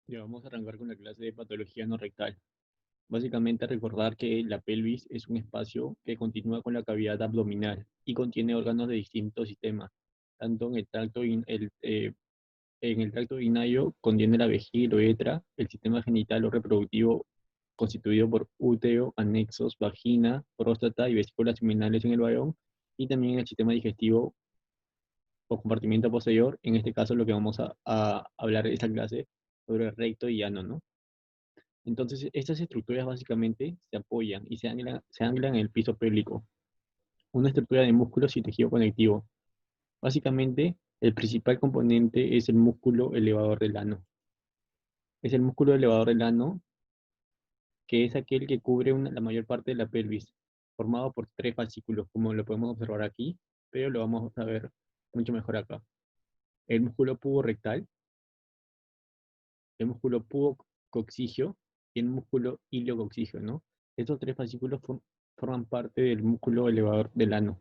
Ya vamos a arrancar con la clase de patología no rectal. Básicamente recordar que la pelvis es un espacio que continúa con la cavidad abdominal y contiene órganos de distintos sistemas. Tanto en el tracto urinario contiene la vejiga y uretra, el sistema genital o reproductivo constituido por útero, anexos, vagina, próstata y vesículas seminales en el varón, y también el sistema digestivo o compartimento posterior. En este caso lo que vamos a hablar en esta clase sobre recto y ano, ¿no? Entonces, estas estructuras básicamente se apoyan y se anclan en el piso pélvico, una estructura de músculos y tejido conectivo. Básicamente, el principal componente es el músculo elevador del ano. Es el músculo elevador del ano, que es aquel que cubre la mayor parte de la pelvis, formado por tres fascículos, como lo podemos observar aquí, pero lo vamos a ver mucho mejor acá. El músculo puborectal, el músculo pubococcigio y el músculo iliococcigio, ¿no? Estos tres fascículos forman parte del músculo elevador del ano.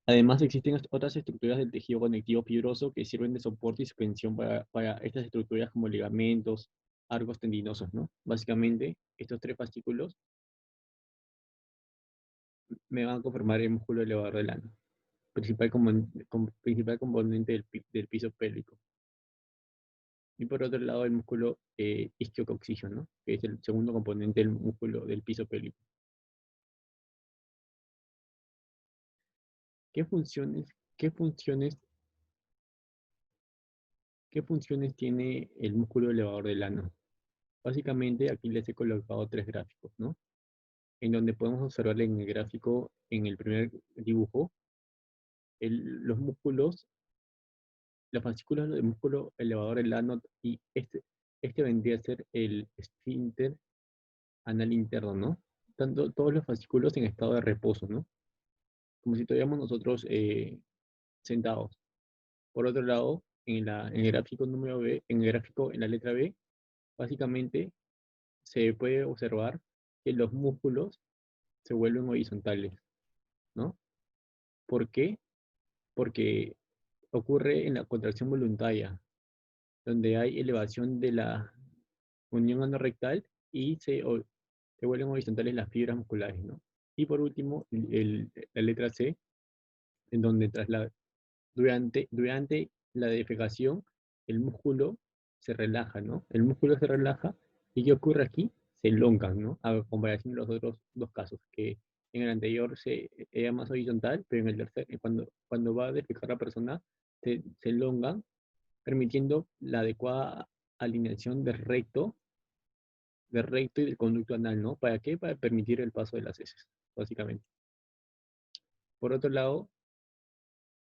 Además, existen otras estructuras del tejido conectivo fibroso que sirven de soporte y suspensión para estas estructuras como ligamentos, arcos tendinosos, ¿no? Básicamente, estos tres fascículos me van a conformar el músculo elevador del ano, principal componente del piso pélvico. Y por otro lado, el músculo isquiococcigio, ¿no? Que es el segundo componente del músculo del piso pélvico. ¿Qué funciones, qué funciones, qué funciones tiene el músculo elevador del ano? Básicamente, aquí les he colocado tres gráficos, ¿no? En donde podemos observar en el gráfico, en el primer dibujo, los músculos, las fascículas del músculo elevador del ano, y este vendría a ser el esfínter anal interno, ¿no? Tanto todos los fascículos en estado de reposo, ¿no? Como si estuviéramos nosotros sentados. Por otro lado, en el gráfico número B, en el gráfico en la letra B, básicamente se puede observar que los músculos se vuelven horizontales, ¿no? ¿Por qué? Porque ocurre en la contracción voluntaria, donde hay elevación de la unión anorrectal y se vuelven horizontales las fibras musculares, ¿no? Y por último, la letra C, en donde durante la defecación el músculo se relaja, ¿no? El músculo se relaja y ¿qué ocurre aquí? Se elongan, ¿no? A comparación de los otros dos casos, que en el anterior era más horizontal, pero en el tercer, cuando va a defecar la persona, se elongan, permitiendo la adecuada alineación del recto y del conducto anal, ¿no? ¿Para qué? Para permitir el paso de las heces, básicamente. Por otro lado,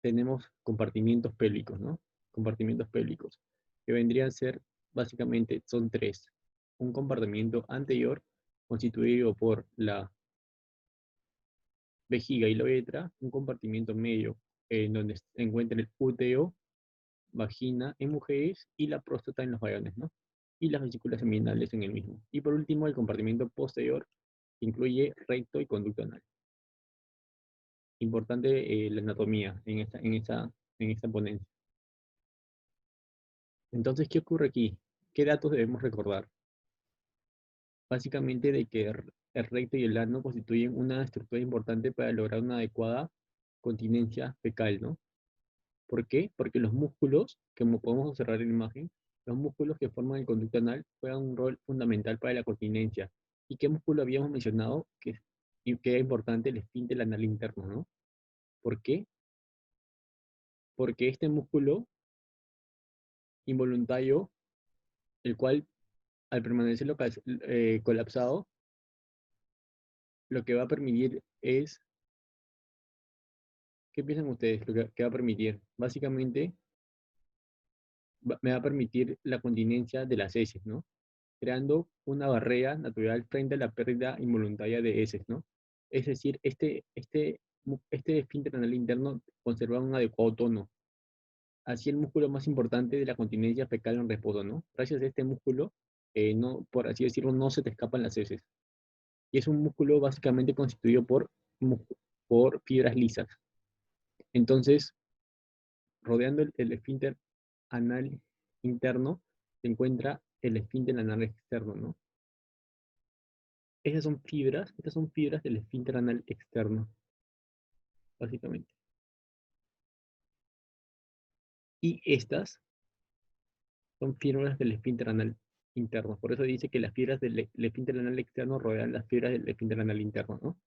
tenemos compartimientos pélvicos, ¿no? Compartimientos pélvicos, que vendrían a ser, básicamente, son tres. Un compartimiento anterior, constituido por la vejiga y la uretra, un compartimiento medio, en donde se encuentra el útero, vagina en mujeres y la próstata en los varones, ¿no? Y las vesículas seminales en el mismo. Y por último, el compartimiento posterior, que incluye recto y conducto anal. Importante la anatomía en esta ponencia. Entonces, ¿qué ocurre aquí? ¿Qué datos debemos recordar? Básicamente de que el recto y el ano constituyen una estructura importante para lograr una adecuada continencia fecal, ¿no? ¿Por qué? Porque los músculos, como podemos observar en la imagen, los músculos que forman el conducto anal juegan un rol fundamental para la continencia. ¿Y qué músculo habíamos mencionado que era importante? El esfínter anal interno, ¿no? ¿Por qué? Porque este músculo involuntario, el cual al permanecer colapsado, lo que va a permitir es, ¿qué piensan ustedes? Lo que va a permitir, básicamente, me va a permitir la continencia de las heces, ¿no? Creando una barrera natural frente a la pérdida involuntaria de heces, ¿no? Es decir, este esfínter anal interno conserva un adecuado tono. Así el músculo más importante de la continencia fecal en reposo, ¿no? Gracias a este músculo, no, por así decirlo, no se te escapan las heces. Y es un músculo básicamente constituido por fibras lisas. Entonces, rodeando el esfínter anal interno se encuentra el esfínter anal externo, ¿no? Estas son fibras del esfínter anal externo, básicamente. Y estas son fibras del esfínter anal interno. Por eso dice que las fibras del esfínter anal externo rodean las fibras del esfínter anal interno, ¿no?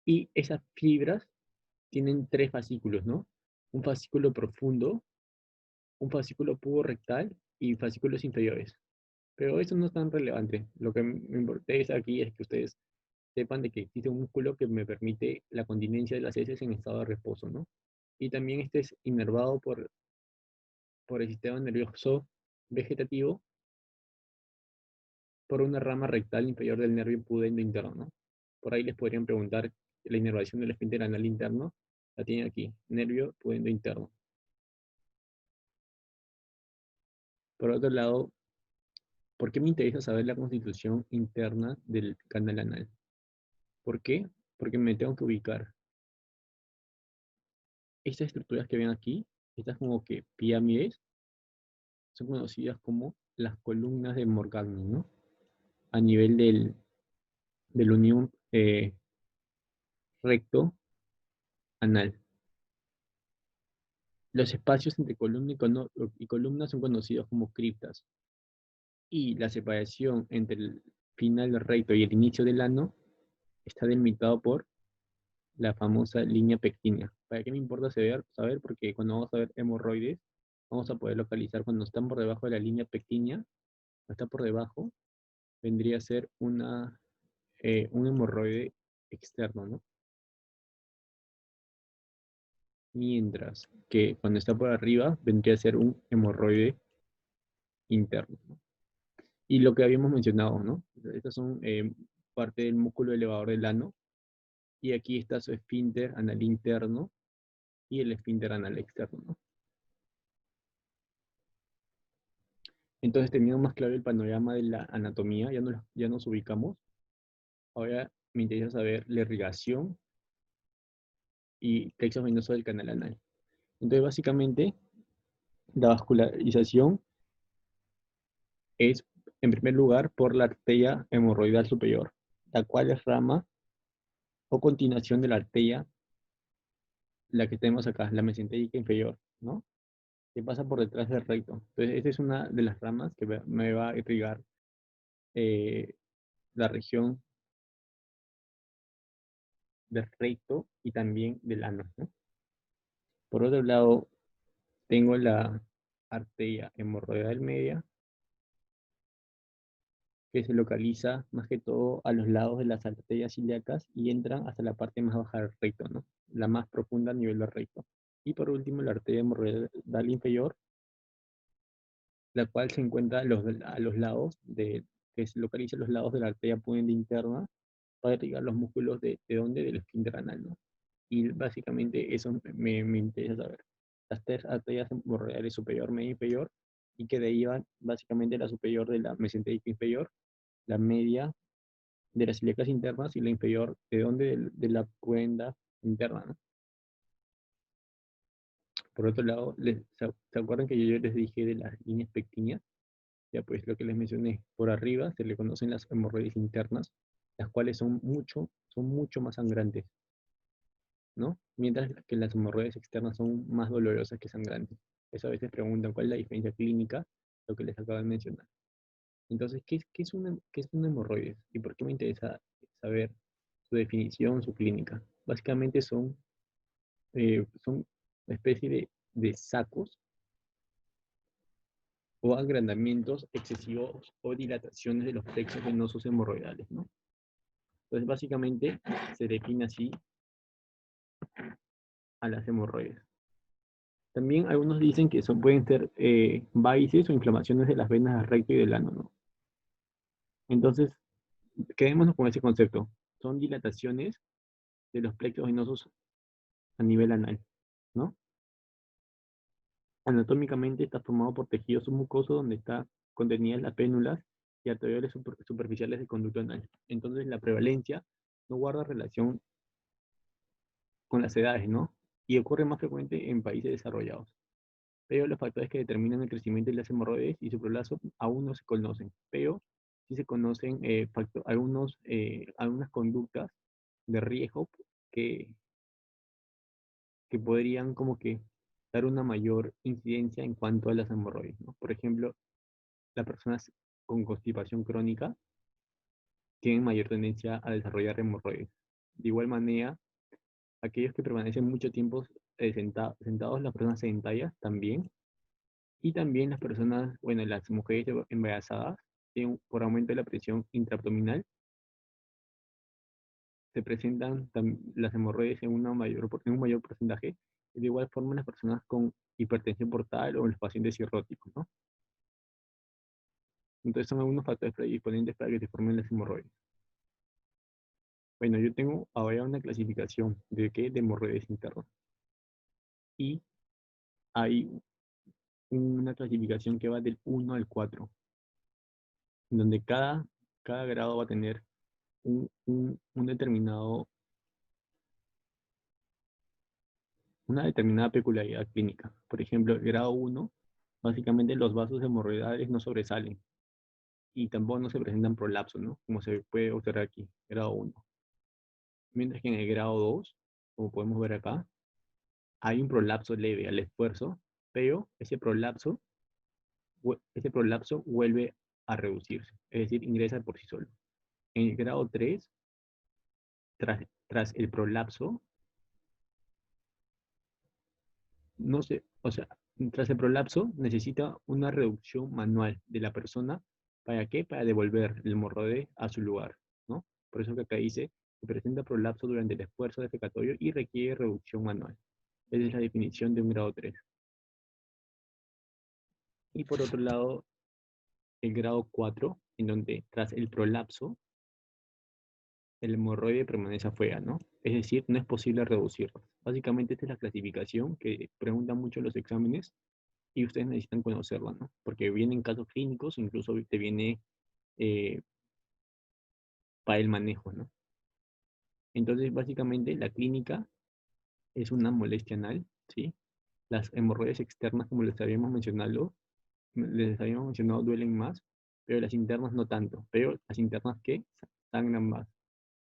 Y esas fibras tienen tres fascículos, ¿no? Un fascículo profundo, un fascículo puborectal y fascículos inferiores. Pero eso no es tan relevante. Lo que me interesa aquí es que ustedes sepan de que existe un músculo que me permite la continencia de las heces en estado de reposo, ¿no? Y también este es inervado por el sistema nervioso vegetativo por una rama rectal inferior del nervio pudendo interno, ¿no? Por ahí les podrían preguntar la inervación del esfínter anal interno, la tienen aquí, nervio pudendo interno. Por otro lado, ¿por qué me interesa saber la constitución interna del canal anal? ¿Por qué? Porque me tengo que ubicar. Estas estructuras que ven aquí, estas como que pirámides, son conocidas como las columnas de Morgagni, ¿no? A nivel del unión recto anal. Los espacios entre columna y columna son conocidos como criptas. Y la separación entre el final del recto y el inicio del ano está delimitado por la famosa línea pectínea. ¿Para qué me importa saber? Porque cuando vamos a ver hemorroides, vamos a poder localizar cuando están por debajo de la línea pectínea, o está por debajo, vendría a ser un hemorroide externo, ¿no? Mientras que cuando está por arriba, vendría a ser un hemorroide interno, ¿no? Y lo que habíamos mencionado, ¿no? Estas son parte del músculo elevador del ano, y aquí está su esfínter anal interno y el esfínter anal externo, ¿no? Entonces, teniendo más claro el panorama de la anatomía, ya nos ubicamos. Ahora me interesa saber la irrigación y plexo venoso del canal anal. Entonces, básicamente, la vascularización es, en primer lugar, por la arteria hemorroidal superior, la cual es rama o continuación de la arteria, la que tenemos acá, la mesentérica inferior, ¿no? Que pasa por detrás del recto. Entonces, esta es una de las ramas que me va a irrigar eh, la región del recto y también del ano, ¿no? Por otro lado, tengo la arteria hemorroidal media, que se localiza más que todo a los lados de las arterias ilíacas y entran hasta la parte más baja del recto, ¿no? La más profunda a nivel del recto. Y por último, la arteria hemorroidal inferior, la cual se encuentra a los lados que se localiza a los lados de la arteria pudenda interna para irrigar los músculos de dónde, del esfínter anal, ¿no? Y básicamente eso me interesa saber. Las tres arterias hemorroidales superior, media y inferior, y que de ahí van básicamente la superior de la mesentérica inferior, la media de las ilíacas internas y la inferior de dónde, de la pudenda interna, ¿no? Por otro lado, ¿se acuerdan que yo les dije de las líneas pectíneas? Ya pues lo que les mencioné, por arriba se le conocen las hemorroides internas, las cuales son mucho más sangrantes, ¿no? Mientras que las hemorroides externas son más dolorosas que sangrantes. Eso a veces preguntan cuál es la diferencia clínica, lo que les acabo de mencionar. Entonces, qué es una hemorroides? ¿Y por qué me interesa saber su definición, su clínica? Básicamente son una especie de sacos o agrandamientos excesivos o dilataciones de los plexos venosos hemorroidales, ¿no? Entonces, básicamente se define así a las hemorroides. También algunos dicen que pueden ser varices o inflamaciones de las venas del recto y del ano, ¿no? Entonces, quedémonos con ese concepto. Son dilataciones de los plexos venosos a nivel anal, ¿no? Anatómicamente está formado por tejido submucoso donde está contenidas las pénulas y arterioles superficiales del conducto anal. Entonces, la prevalencia no guarda relación con las edades, ¿no? Y ocurre más frecuente en países desarrollados. pero los factores que determinan el crecimiento de las hemorroides y su prolapso aún no se conocen, pero sí se conocen algunas conductas de riesgo que, que podrían como que dar una mayor incidencia en cuanto a las hemorroides, ¿no? Por ejemplo, las personas con constipación crónica tienen mayor tendencia a desarrollar hemorroides. De igual manera, aquellos que permanecen mucho tiempo sentados, las personas sedentarias también, y también las personas, bueno, las mujeres embarazadas, por aumento de la presión intraabdominal, se presentan las hemorroides en un mayor porcentaje, y de igual forma las personas con hipertensión portal o los pacientes cirróticos, ¿no? Entonces son algunos factores predisponentes para que se formen las hemorroides. Bueno, yo tengo ahora una clasificación de qué de hemorroides internas. Y hay una clasificación que va del 1 al 4, donde cada grado va a tener un determinado, una determinada peculiaridad clínica. Por ejemplo, el grado 1, básicamente los vasos hemorroidales no sobresalen y tampoco no se presentan prolapso, ¿no? Como se puede observar aquí, grado 1. Mientras que en el grado 2, como podemos ver acá, hay un prolapso leve al esfuerzo, pero ese prolapso vuelve a reducirse, es decir, ingresa por sí solo. En el grado 3, tras el prolapso, no sé, o sea, tras el prolapso necesita una reducción manual de la persona. ¿Para qué? Para devolver el hemorroide a su lugar, ¿no? Por eso que acá dice, se presenta prolapso durante el esfuerzo defecatorio y requiere reducción manual. Esa es la definición de un grado 3. Y por otro lado, el grado 4, en donde tras el prolapso, el hemorroide permanece afuera, ¿no? Es decir, no es posible reducirlo. Básicamente esta es la clasificación que preguntan mucho los exámenes y ustedes necesitan conocerla, ¿no? Porque vienen casos clínicos, incluso te viene eh, para el manejo, ¿no? Entonces, básicamente, la clínica es una molestia anal, ¿sí? Las hemorroides externas, como les habíamos mencionado, duelen más, pero las internas no tanto. Pero las internas que sangran más.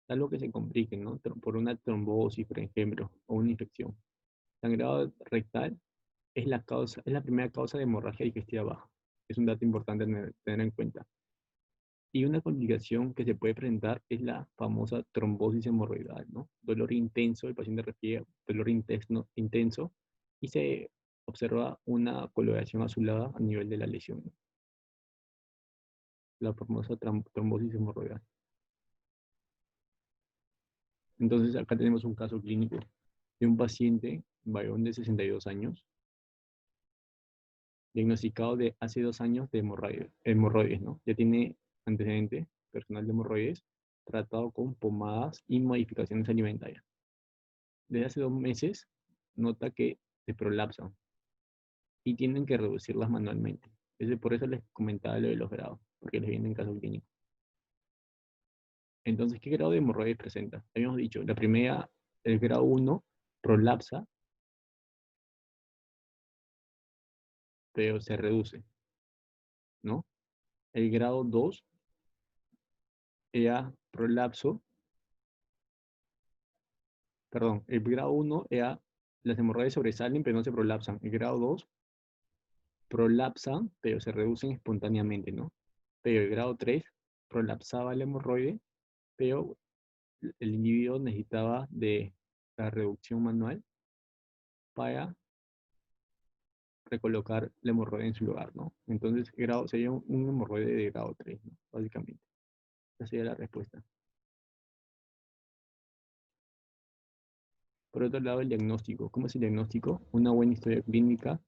Algo que se complique, ¿no? Por una trombosis, por ejemplo, o una infección. Sangrado rectal es la primera causa de hemorragia digestiva baja. Es un dato importante tener en cuenta. Y una complicación que se puede presentar es la famosa trombosis hemorroidal, ¿no? Dolor intenso, el paciente refiere dolor intenso y se observa una coloración azulada a nivel de la lesión, ¿no? La famosa trombosis hemorroidal. Entonces acá tenemos un caso clínico de un paciente, varón de 62 años, diagnosticado de hace 2 años de hemorroides, ¿no? Ya tiene antecedente personal de hemorroides, tratado con pomadas y modificaciones alimentarias. Desde hace 2 meses nota que se prolapsan y tienen que reducirlas manualmente. Por eso les comentaba lo de los grados, porque les viene en caso clínico. Entonces, ¿qué grado de hemorroides presenta? Habíamos dicho, la primera, el grado 1, prolapsa, pero se reduce, ¿no? El grado 2 era prolapso, perdón, el grado 1 era las hemorroides sobresalen pero no se prolapsan. El grado 2 prolapsan pero se reducen espontáneamente, ¿no? Pero el grado 3 prolapsaba el hemorroide, pero el individuo necesitaba de la reducción manual para recolocar el hemorroide en su lugar, ¿no? Entonces sería un hemorroide de grado 3, ¿no? Básicamente. Esa sería la respuesta. Por otro lado, el diagnóstico. ¿Cómo es el diagnóstico? Una buena historia clínica,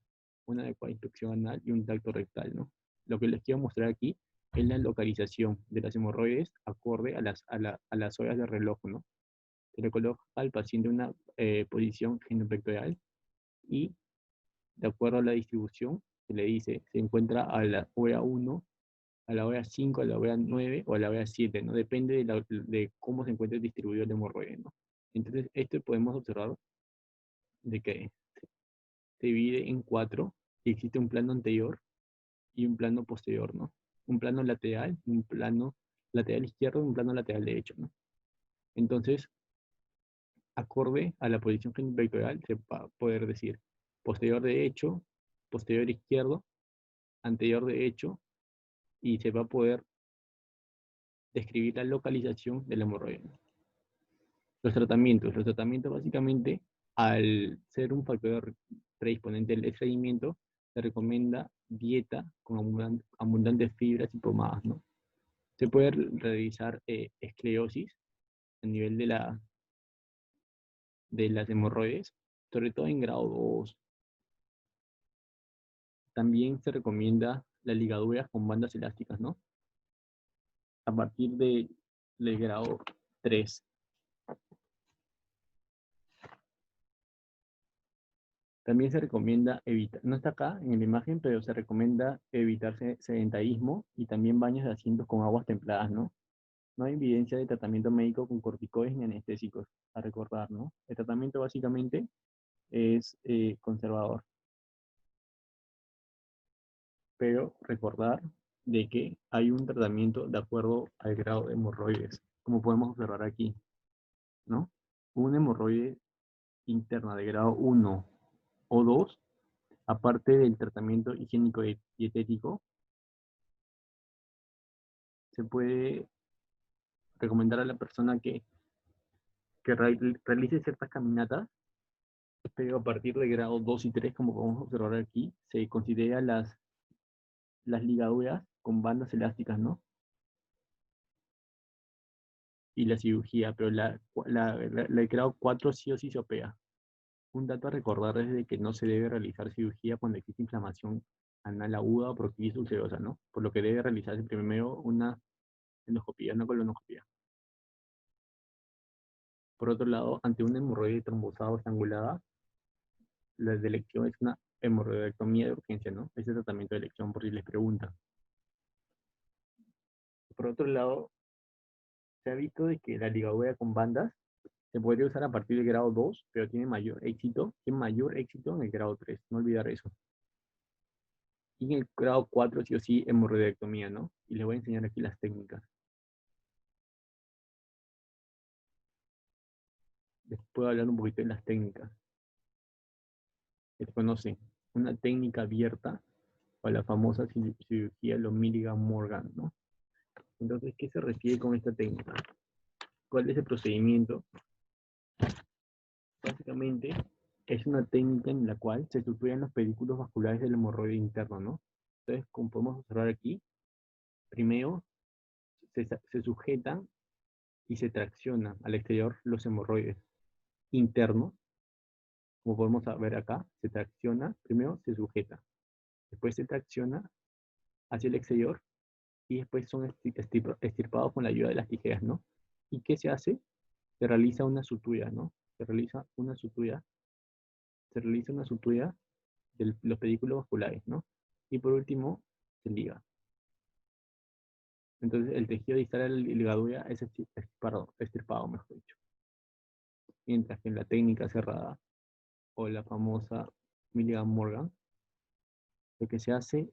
una adecuada inspección anal y un tacto rectal, ¿no? Lo que les quiero mostrar aquí es la localización de las hemorroides acorde a las horas de reloj, ¿no? Se le coloca al paciente una posición genopectoral y de acuerdo a la distribución se le dice, se encuentra a la hora 1, a la hora 5, a la hora 9 o a la hora 7, ¿no? Depende de cómo se encuentre distribuido el hemorroide, ¿no? Entonces, esto podemos observar de que se divide en 4 y existe un plano anterior y un plano posterior, ¿no? Un plano lateral, un plano lateral izquierdo y un plano lateral derecho, ¿no? Entonces, acorde a la posición vectorial, se va a poder decir posterior derecho, posterior izquierdo, anterior derecho, y se va a poder describir la localización del hemorroide. Los tratamientos básicamente, al ser un factor predisponente al estreñimiento, se recomienda dieta con abundantes fibras y pomadas, ¿no? Se puede realizar esclerosis a nivel de las hemorroides, sobre todo en grado 2. También se recomienda las ligaduras con bandas elásticas, ¿no? A partir del grado 3. También se recomienda evitar, no está acá en la imagen, pero se recomienda evitar sedentarismo y también baños de asientos con aguas templadas, ¿no? No hay evidencia de tratamiento médico con corticoides ni anestésicos, a recordar, ¿no? El tratamiento básicamente es conservador, pero recordar de que hay un tratamiento de acuerdo al grado de hemorroides, como podemos observar aquí, ¿no? Un hemorroide interna de grado 1 o 2, aparte del tratamiento higiénico y dietético, se puede recomendar a la persona que realice ciertas caminatas, pero a partir de grado 2 y 3, como podemos observar aquí, se considera las ligaduras con bandas elásticas, ¿no? Y la cirugía, pero la de grado 4 sí o sí se opera. Un dato a recordar es de que no se debe realizar cirugía cuando existe inflamación anal aguda o proctitis ulcerosa, ¿no? Por lo que debe realizarse primero una endoscopía, una colonoscopia. Por otro lado, ante una hemorroide trombosada o estrangulada, la de elección es una hemorroidectomía de urgencia, ¿no? Ese es el tratamiento de elección por si les preguntan. Por otro lado, se ha visto de que la ligadura con bandas se puede usar a partir del grado 2, pero tiene mayor éxito en el grado 3, no olvidar eso. Y en el grado 4 sí o sí hemorroidectomía, ¿no? Y les voy a enseñar aquí las técnicas. Les puedo hablar un poquito de las técnicas. Se conoce una técnica abierta o la famosa cirugía Milligan-Morgan, ¿no? Entonces, ¿qué se refiere con esta técnica? ¿Cuál es el procedimiento? Básicamente, es una técnica en la cual se estructuran los pedículos vasculares del hemorroide interno, ¿no? Entonces, como podemos observar aquí, primero se sujetan y se traccionan al exterior los hemorroides internos, como podemos ver acá, se tracciona, primero se sujeta, después se tracciona hacia el exterior y después son estirpados con la ayuda de las tijeras, ¿no? ¿Y qué se hace? Se realiza una sutura, ¿no? Se realiza una sutura de los pedículos vasculares, ¿no? Y por último, se liga. Entonces, el tejido distal de la ligadura es estirpado, mejor dicho. Mientras que en la técnica cerrada, o la famosa Milligan-Morgan, lo que se hace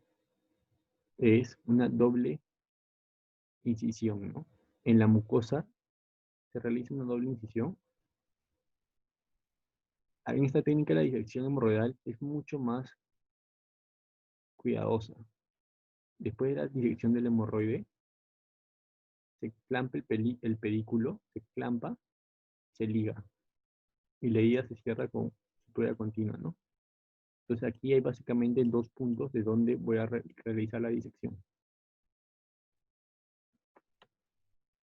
es una doble incisión, ¿no? En la mucosa se realiza una doble incisión. En esta técnica la disección hemorroidal es mucho más cuidadosa. Después de la disección del hemorroide, se clampa el pedículo, se clampa, se liga. Y la herida se cierra con sutura continua, ¿no? Entonces aquí hay básicamente dos puntos de donde voy a realizar la disección.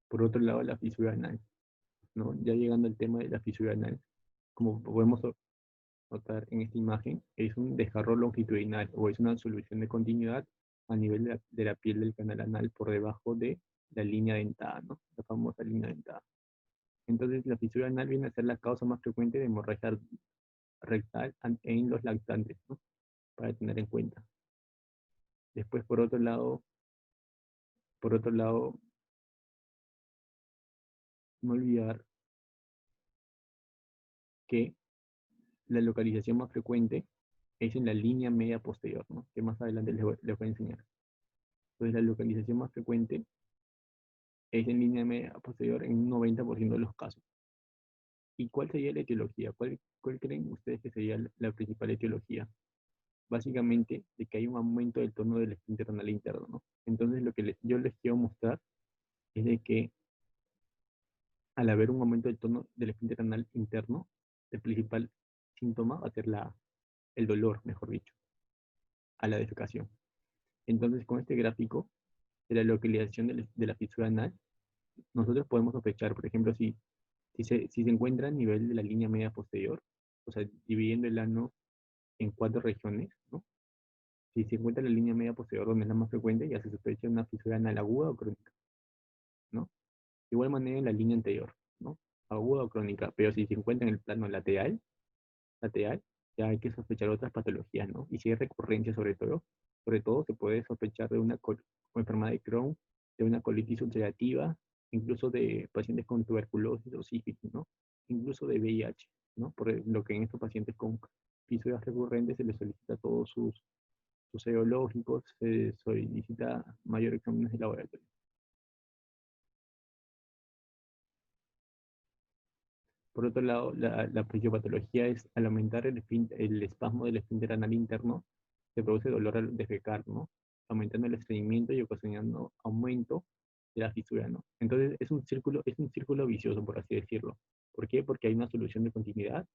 Por otro lado, la fisura anal, ¿no? Ya llegando al tema de la fisura anal, como podemos notar en esta imagen, es un desgarro longitudinal o es una solución de continuidad a nivel de la piel del canal anal por debajo de la línea dentada, ¿no? La famosa línea dentada. Entonces, la fisura anal viene a ser la causa más frecuente de hemorragia rectal en los lactantes, ¿no? Para tener en cuenta. Después, por otro lado, no olvidar que la localización más frecuente es en la línea media posterior, ¿no? Que más adelante les voy a enseñar. Entonces la localización más frecuente es en línea media posterior en un 90% de los casos. ¿Y cuál sería la etiología? ¿Cuál creen ustedes que sería la principal etiología? Básicamente, de que hay un aumento del tono del esfínter anal interno, ¿no? Entonces, lo que yo les quiero mostrar es de que al haber un aumento del tono del esfínter anal interno, el principal síntoma va a ser el dolor, mejor dicho, a la defecación. Entonces, con este gráfico de la localización de la fisura anal, nosotros podemos sospechar, por ejemplo, si se encuentra a nivel de la línea media posterior, o sea, dividiendo el ano en 4 regiones, ¿no? Si se encuentra en la línea media posterior, donde es la más frecuente, ya se sospecha una fisura anal aguda o crónica, ¿no? De igual manera en la línea anterior, ¿no? Aguda o crónica, pero si se encuentra en el plano lateral, ya hay que sospechar otras patologías, ¿no? Y si hay recurrencia sobre todo se puede sospechar de una enfermedad de Crohn, de una colitis ulcerativa, incluso de pacientes con tuberculosis o sífilis, ¿no? Incluso de VIH, ¿no? Por lo que en estos pacientes con fisuras recurrentes se les solicita todos sus serológicos, se solicita mayor exámenes de laboratorio. Por otro lado, la fisiopatología es al aumentar el espasmo del esfínter anal interno, se produce dolor al defecar, ¿no? Aumentando el estreñimiento y ocasionando aumento de la fisura, ¿no? Entonces es un círculo vicioso, por así decirlo. ¿Por qué? Porque hay una solución de continuidad,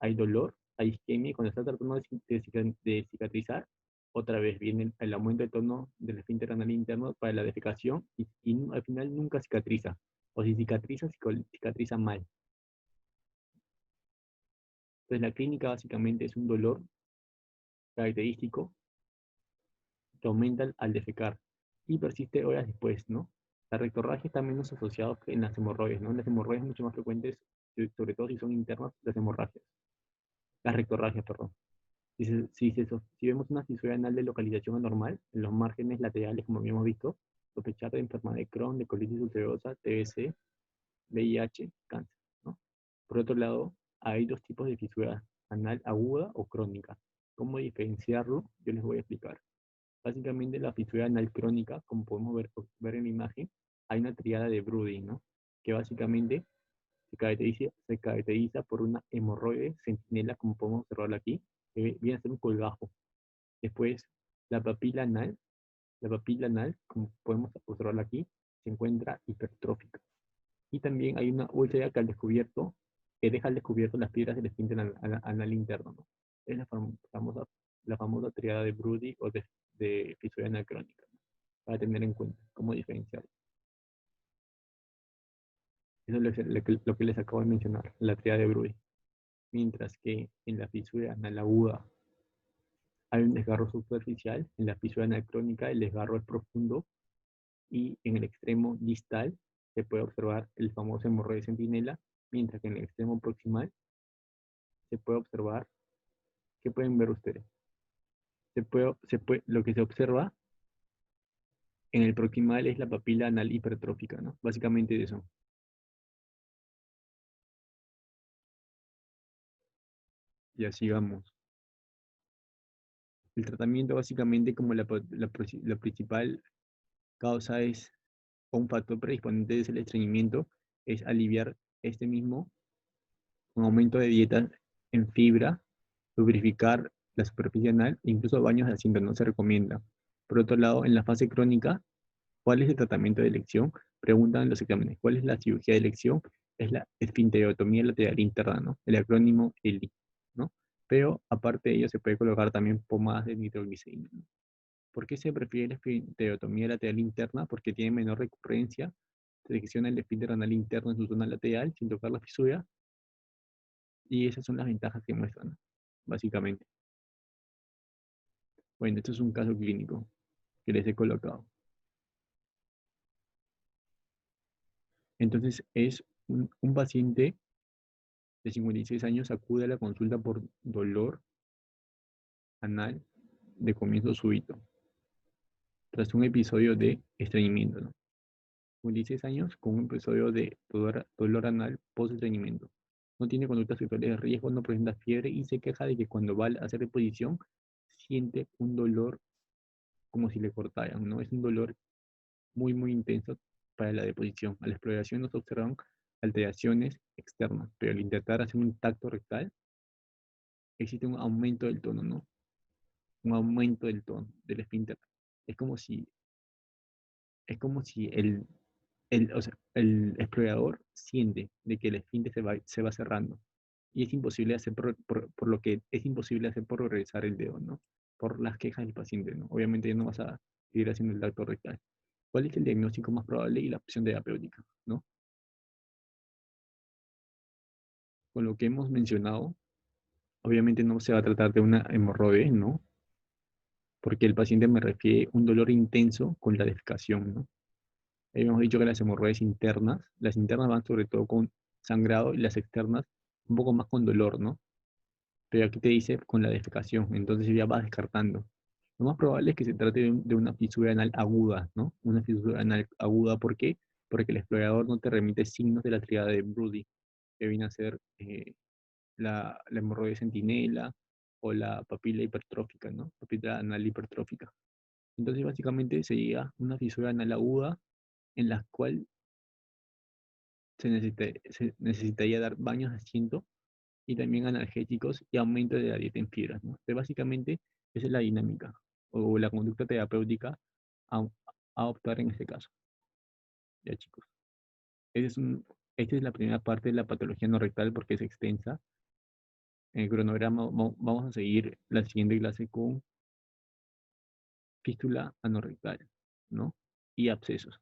hay dolor, hay isquemia, y cuando está tratando de cicatrizar, otra vez viene el aumento de tono del esfínter anal interno para la defecación y al final nunca cicatriza. O si cicatriza, cicatriza mal. Entonces la clínica básicamente es un dolor característico que aumenta al defecar y persiste horas después, ¿no? La rectorragia está menos asociada que en las hemorroides, ¿no? En las hemorroides mucho más frecuentes, sobre todo si son internas, las hemorragias. Las rectorragias, perdón. Si vemos una fisura anal de localización anormal, en los márgenes laterales, como habíamos visto, sospechar de enfermedad de Crohn, de colitis ulcerosa, TBC, VIH, cáncer, ¿no? Por otro lado, hay dos tipos de fisura anal aguda o crónica. ¿Cómo diferenciarlo? Yo les voy a explicar. Básicamente, la fisura anal crónica, como podemos ver en la imagen, hay una triada de Brody, ¿no? Que básicamente se caracteriza por una hemorroide centinela, como podemos observarlo aquí, que viene a ser un colgajo. Después, la papila anal, como podemos observarlo aquí, se encuentra hipertrófica. Y también hay una úlcera que deja al descubierto las piedras del esfínter anal interno, ¿no? Es la famosa triada de Brody o de fisura anal crónica, ¿no? Para tener en cuenta cómo diferenciarlo. Eso es lo que les acabo de mencionar, la triada de Brody. Mientras que en la fisura anal aguda hay un desgarro superficial, en la fisura anal crónica el desgarro es profundo y en el extremo distal se puede observar el famoso hemorroide centinela, mientras que en el extremo proximal se puede observar, ¿qué pueden ver ustedes? Lo que se observa en el proximal es la papila anal hipertrófica, ¿no? Básicamente eso. Ya sigamos. El tratamiento básicamente como la principal causa es, o un factor predisponente es el estreñimiento, es aliviar este mismo con aumento de dieta en fibra, lubrificar la superficie anal, incluso baños de asiento no se recomienda. Por otro lado, en la fase crónica, ¿cuál es el tratamiento de elección? Preguntan en los exámenes. ¿Cuál es la cirugía de elección? Es la esfinterotomía lateral interna, ¿no? El acrónimo ELI, ¿no? Pero aparte de ello se puede colocar también pomadas de nitroglicerina, ¿no? ¿Por qué se prefiere la esfinterotomía lateral interna? Porque tiene menor recurrencia, se secciona el esfínter anal interno en su zona lateral sin tocar la fisura, y esas son las ventajas que muestran, ¿no? Básicamente. Bueno, esto es un caso clínico que les he colocado. Entonces, es un paciente de 56 años acude a la consulta por dolor anal de comienzo súbito, tras un episodio de estreñimiento, ¿no? 56 años con un episodio de dolor anal post-estreñimiento. no tiene conductas sexuales de riesgo, no presenta fiebre y se queja de que cuando va a hacer deposición siente un dolor como si le cortaran, ¿no? Es un dolor muy, muy intenso para la deposición. A la exploración no se observan alteraciones externas, pero al intentar hacer un tacto rectal existe un aumento del tono, ¿no? Un aumento del tono del esfínter. Es como si, es como si o sea, el explorador siente de que el esfínter se va cerrando y es imposible hacer por lo que es imposible hacer por regresar el dedo, ¿no? Por las quejas del paciente, ¿no? Obviamente ya no vas a seguir haciendo el tacto rectal. ¿Cuál es el diagnóstico más probable y la opción terapéutica, ¿no? Con lo que hemos mencionado, obviamente no se va a tratar de una hemorroide, ¿no? Porque el paciente me refiere un dolor intenso con la defecación, ¿no? Habíamos dicho que las hemorroides internas, las internas van sobre todo con sangrado y las externas un poco más con dolor, ¿no? Pero aquí te dice con la defecación, entonces ya vas descartando. Lo más probable es que se trate de una fisura anal aguda, ¿no? Una fisura anal aguda, ¿por qué? Porque el explorador no te remite signos de la triada de Brody, que viene a ser la hemorroide centinela o la papila hipertrófica, ¿no? Papila anal hipertrófica. Entonces, básicamente sería una fisura anal aguda en la cual se necesitaría dar baños de asiento y también analgésicos y aumento de la dieta en fibras, ¿no? Entonces, básicamente, esa es la dinámica o la conducta terapéutica a, a optar en este caso. Ya, chicos. Ese es un, esta es la primera parte de la patología no rectal porque es extensa. En el cronograma vamos a seguir la siguiente clase con fístula anorrectal, ¿no? Y abscesos.